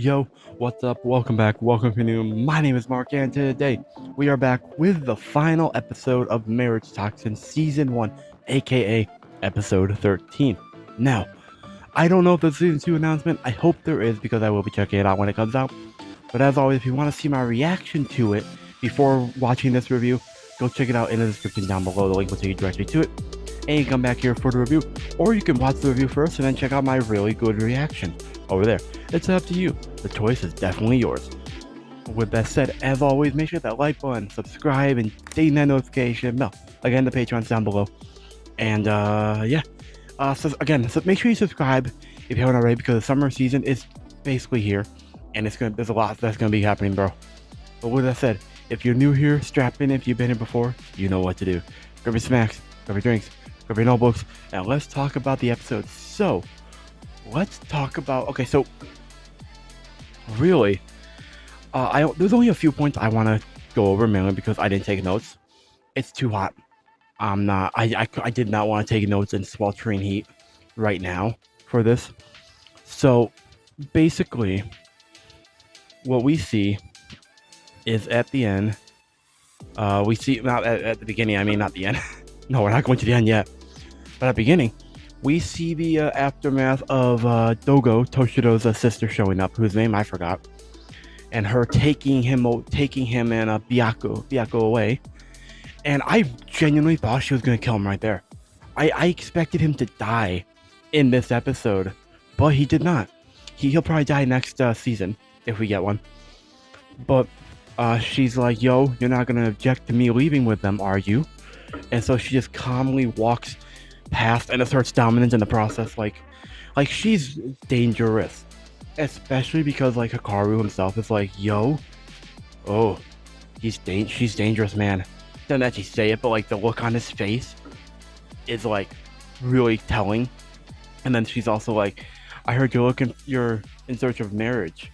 Yo, what's up? Welcome back. Welcome to new. My name is Mark, and today we are back with the final episode of Marriage Toxin Season 1, aka Episode 13. Now, I don't know if there's a Season 2 announcement. I hope there is because I will be checking it out when it comes out. But as always, if you want to see my reaction to it before watching this review, go check it out in the description down below. The link will take you directly to it. And you can come back here for the review, or you can watch the review first and then check out my really good reaction over there. It's up to you. The choice is definitely yours. With that said, as always, make sure that like button, subscribe, and ding that notification bell. Again, the Patreon's down below. And yeah. So make sure you subscribe if you haven't already, because the summer season is basically here, and there's a lot that's gonna be happening, bro. But with that said, if you're new here, strap in. If you've been here before, you know what to do. Grab your snacks, grab your drinks, grab your notebooks, and let's talk about the episode. So, let's talk about. Okay, so really, there's only a few points I want to go over, mainly because I didn't take notes. It's too hot. I did not want to take notes in sweltering heat right now for this. So basically, what we see is at the end. We see not at the beginning. I mean, not the end. No, we're not going to the end yet. But at the beginning, we see the aftermath of Toshido's sister showing up, whose name I forgot, and her taking him and Byako away. And I genuinely thought she was going to kill him right there. I expected him to die in this episode, but he did not. He'll probably die next season if we get one. But she's like, yo, you're not going to object to me leaving with them, are you? And so she just calmly walks past and asserts dominance in the process. Like she's dangerous, especially because like Hikaru himself is like, yo, oh, she's dangerous, man. Doesn't actually say it, but like the look on his face is like really telling. And then she's also like, I heard you're in search of marriage.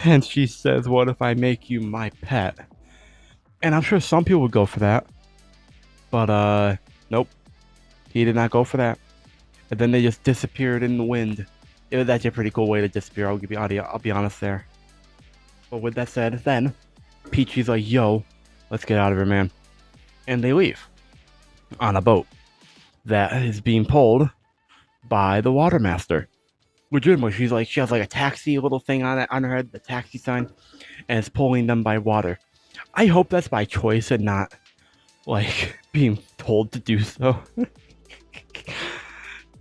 And she says, what if I make you my pet? And I'm sure some people would go for that, but nope, he did not go for that. And then they just disappeared in the wind. It was actually a pretty cool way to disappear. I'll be honest there. But with that said, then Peachy's like, yo, let's get out of here, man. And they leave on a boat that is being pulled by the water master. Legitimately, she has like a taxi little thing on her head, the taxi sign, and it's pulling them by water. I hope that's by choice and not like being told to do so.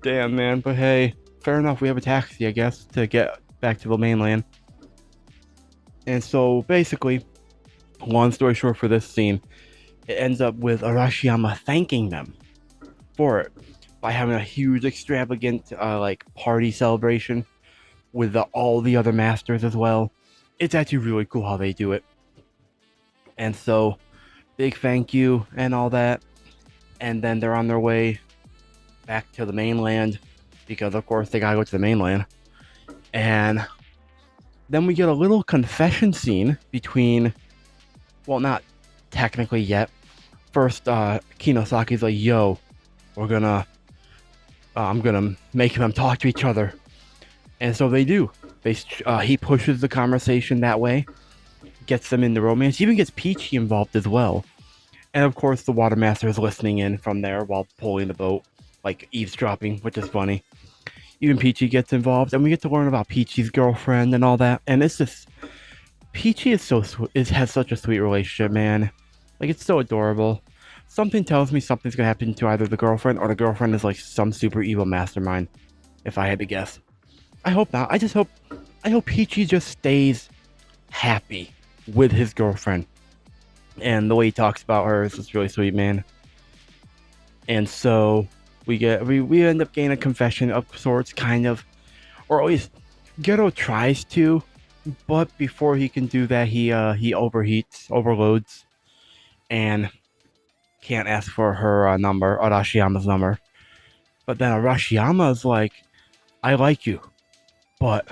Damn, man. But hey, fair enough. We have a taxi, I guess, to get back to the mainland. And so basically, long story short for this scene, it ends up with Arashiyama thanking them for it by having a huge extravagant like party celebration with all the other masters as well. It's actually really cool how they do it. And so big thank you and all that. And then they're on their way back to the mainland because of course they gotta go to the mainland. And then we get a little confession scene between, well, not technically yet. First, Kinosaki's like, yo, I'm gonna make them talk to each other. And so they do. He pushes the conversation that way, gets them into romance, even gets Peachy involved as well. And of course, the water master is listening in from there while pulling the boat, like eavesdropping, which is funny. Even Peachy gets involved, and we get to learn about Peachy's girlfriend and all that. And it's just, Peachy is has such a sweet relationship, man. Like, it's so adorable. Something tells me something's gonna happen to either the girlfriend or the girlfriend is like some super evil mastermind, if I had to guess. I hope not. I hope Peachy just stays happy with his girlfriend. And the way he talks about her is just really sweet, man. And so we end up getting a confession of sorts, kind of, or at least Gero tries to, but before he can do that, he overloads, and can't ask for her number, Arashiyama's number. But then Arashiyama's like, I like you, but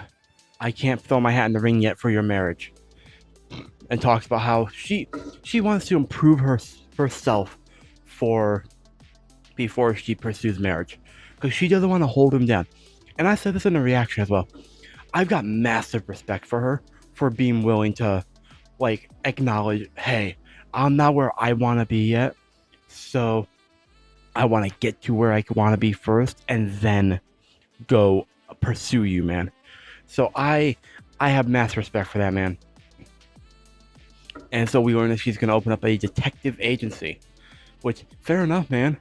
I can't throw my hat in the ring yet for your marriage. And talks about how she wants to improve herself before she pursues marriage, because she doesn't want to hold him down. And I said this in a reaction as well. I've got massive respect for her for being willing to like acknowledge, hey, I'm not where I want to be yet, so I want to get to where I want to be first, and then go pursue you, man. So I have mass respect for that, man. And so we learned that she's gonna open up a detective agency, which fair enough, man.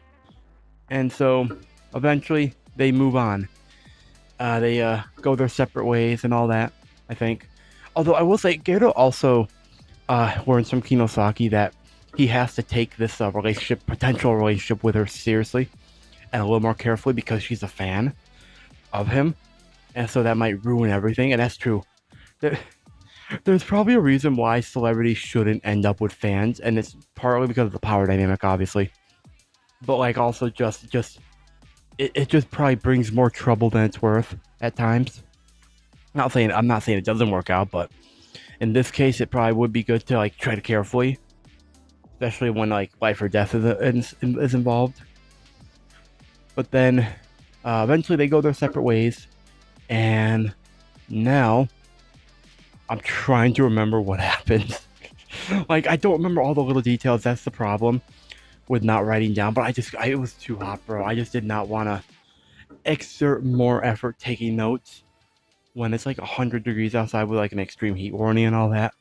And so eventually they move on. They go their separate ways and all that, I think. Although I will say, Gero also learns from Kinosaki that he has to take this potential relationship with her seriously and a little more carefully because she's a fan of him. And so that might ruin everything. And that's true. There's probably a reason why celebrities shouldn't end up with fans, and it's partly because of the power dynamic, obviously. But like also just it just probably brings more trouble than it's worth at times. I'm not saying it doesn't work out, but in this case, it probably would be good to like tread carefully, especially when like life or death is involved. But then eventually they go their separate ways, and now I'm trying to remember what happened. Like I don't remember all the little details. That's the problem with not writing down. But it was too hot, bro. I just did not want to exert more effort taking notes when it's like 100 degrees outside with like an extreme heat warning and all that.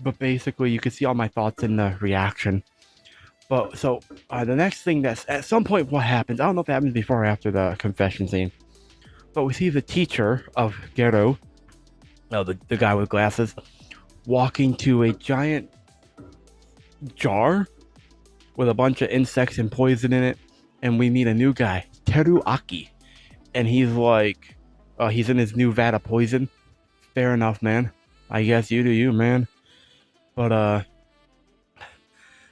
But basically, you can see all my thoughts in the reaction. But so the next thing that's at some point what happens, I don't know if it happens before or after the confession scene, but we see the teacher of Gero, the guy with glasses, walking to a giant jar with a bunch of insects and poison in it, and we meet a new guy, Teruaki, and he's like, he's in his new vat of poison. Fair enough, man. I guess you do you, man. But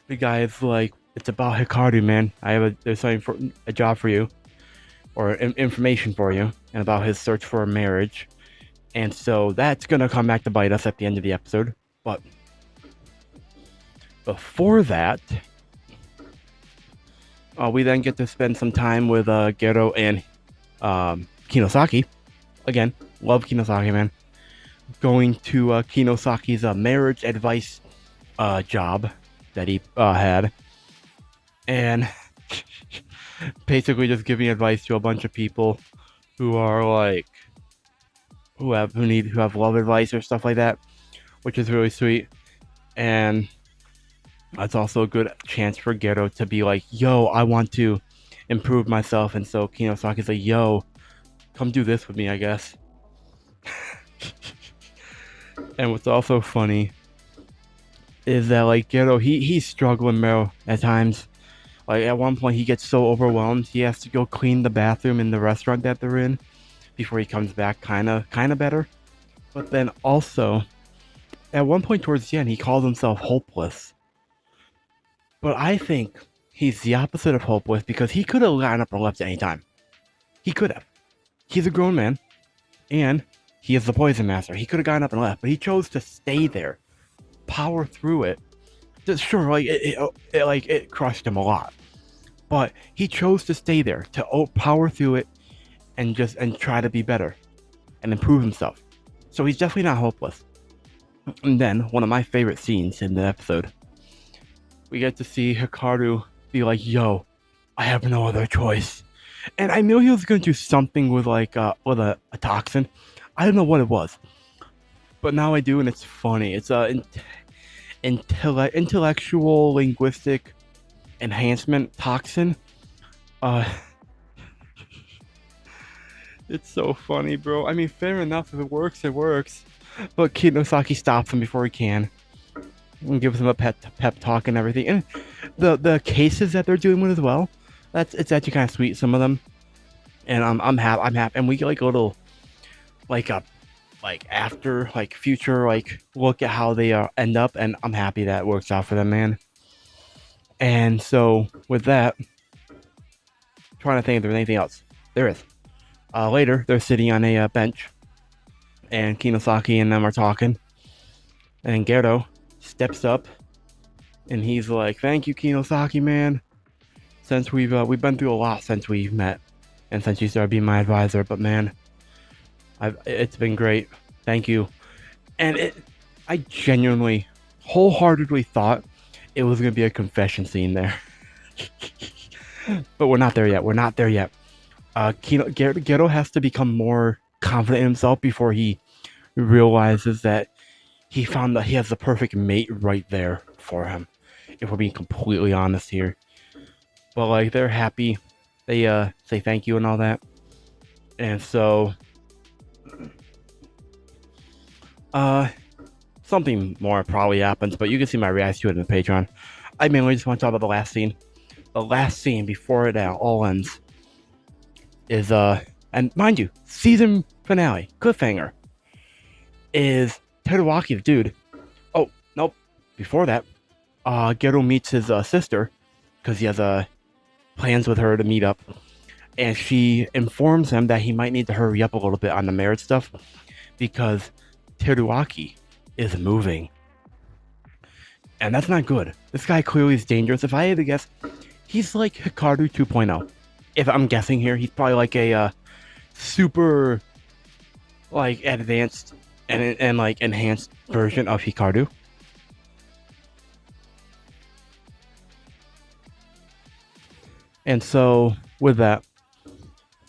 the guy is like, it's about Hikaru, man. There's something for a job for you, or information for you, and about his search for a marriage. And so that's gonna come back to bite us at the end of the episode. But before that, we then get to spend some time with Gero and Kinosaki. Again, love Kinosaki, man. Going to Kinosaki's marriage advice job that he had, and basically just giving advice to a bunch of people who are like who have love advice or stuff like that, which is really sweet. And that's also a good chance for Gero to be like, yo, I want to improve myself. And so Kinosaki's like, yo, come do this with me, I guess. And what's also funny is that like Gero, he's struggling, bro, at times. Like at one point he gets so overwhelmed he has to go clean the bathroom in the restaurant that they're in before he comes back kinda better. But then also at one point towards the end he calls himself hopeless. But I think he's the opposite of hopeless because he could have gotten up and left at any time. He could have. He's a grown man, and he is the poison master. He could have gotten up and left, but he chose to stay there, power through it. Just sure, like it crushed him a lot, but he chose to stay there to power through it and try to be better and improve himself. So he's definitely not hopeless. And then one of my favorite scenes in the episode, we get to see Hikaru be like, yo, I have no other choice. And I knew he was going to do something with like with a toxin. I don't know what it was, but now I do, and it's funny. It's intellectual linguistic enhancement toxin. It's so funny, bro. I mean, fair enough. If it works, it works. But Kinosaki stops him before he can and gives him a pep talk and everything. And the cases that they're doing with as well, it's actually kind of sweet, some of them. And I'm happy. And we get like a little after future look at how they end up, and I'm happy that works out for them, man. And so with that, trying to think if there's anything else. There is. Later, they're sitting on a bench, and Kinosaki and them are talking, and Gero steps up, and he's like, "Thank you, Kinosaki, man. Since we've been through a lot since we've met, and since you started being my advisor. But man, it's been great. Thank you. And I genuinely, wholeheartedly thought it was gonna be a confession scene there, but we're not there yet. We're not there yet. Geto has to become more confident in himself before he realizes that he found that he has the perfect mate right there for him. If we're being completely honest here, but like they're happy, they say thank you and all that, and so something more probably happens, but you can see my reaction to it in the Patreon. I mainly just want to talk about the last scene. The last scene before it all ends is and mind you, season finale cliffhanger is Teruaki the dude. Oh nope, before that, Geto meets his sister because he has plans with her to meet up, and she informs him that he might need to hurry up a little bit on the marriage stuff because Teruaki is moving, and that's not good. This guy clearly is dangerous. If I had to guess, he's like Hikaru 2.0. If I'm guessing here, he's probably like a super like advanced and like enhanced version of Hikaru. And so with that,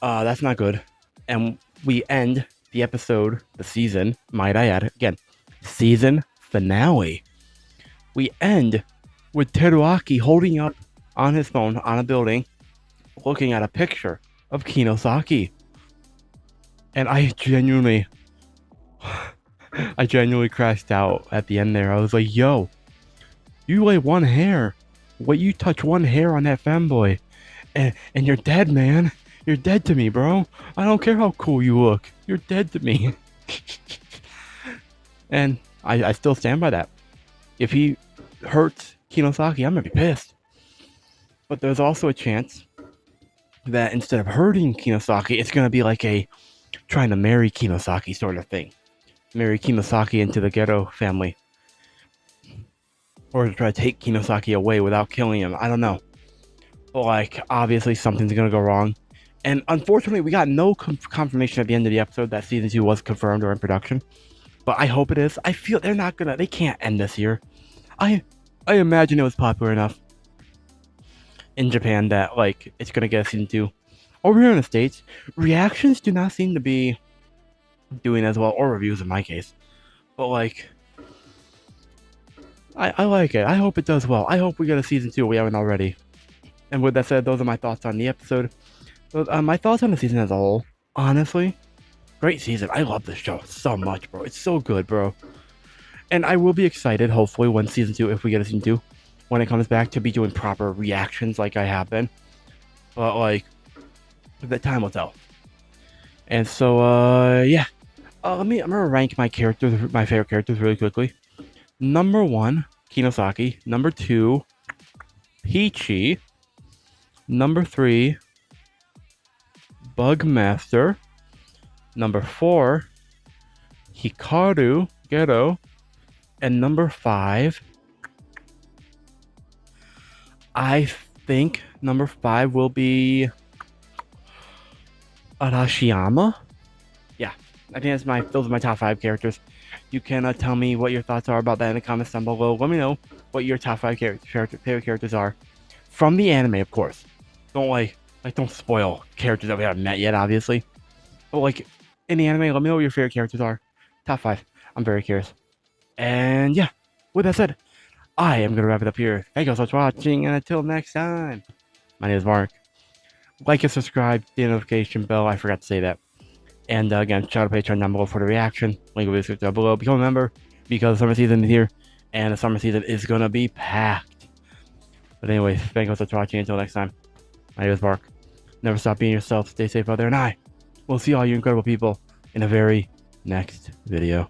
that's not good. And we end the episode, the season, might I add, again, season finale. We end with Teruaki holding up on his phone on a building, looking at a picture of Kinosaki. And I genuinely crashed out at the end there. I was like, yo, you lay one hair. What, you touch one hair on that fanboy and you're dead, man. You're dead to me, bro. I don't care how cool you look. You're dead to me. And I still stand by that. If he hurts Kinosaki, I'm gonna be pissed. But there's also a chance that instead of hurting Kinosaki, it's gonna be like a trying to marry Kinosaki sort of thing. Marry Kinosaki into the Geto family. Or to try to take Kinosaki away without killing him. I don't know. But like, obviously something's gonna go wrong. And unfortunately, we got no confirmation at the end of the episode that season 2 was confirmed or in production. But I hope it is. I feel they can't end this year. I imagine it was popular enough in Japan that like it's gonna get a season 2. Over here in the States, reactions do not seem to be doing as well, or reviews in my case. But like, I like it. I hope it does well. I hope we get a season 2 we haven't already. And with that said, those are my thoughts on the episode. My thoughts on the season as a whole. Honestly, great season. I love this show so much, bro. It's so good, bro. And I will be excited, hopefully, when season 2, if we get a season 2, when it comes back, to be doing proper reactions like I have been. But like, the time will tell. And so, yeah. I'm gonna rank my characters, my favorite characters, really quickly. Number 1, Kinosaki. Number 2, Peachy. Number 3, Bugmaster. Number 4, Hikaru Geto. And number 5, I think number 5 will be Arashiyama. Yeah, I think those are my top 5 characters. You can tell me what your thoughts are about that in the comments down below. Let me know what your top 5 favorite characters are from the anime, of course. Don't don't spoil characters that we haven't met yet, obviously. But like in the anime, let me know what your favorite characters are. Top 5. I'm very curious. And yeah, with that said, I am gonna wrap it up here. Thank you so much for watching, and until next time, my name is Mark. Like and subscribe, the notification bell. I forgot to say that. And again, shout out to Patreon down below for the reaction. Link will be down below. Become a member because the summer season is here, and the summer season is gonna be packed. But anyways, thank you so much for watching. Until next time, my name is Mark. Never stop being yourself. Stay safe out there, and I will see all you incredible people in a very next video.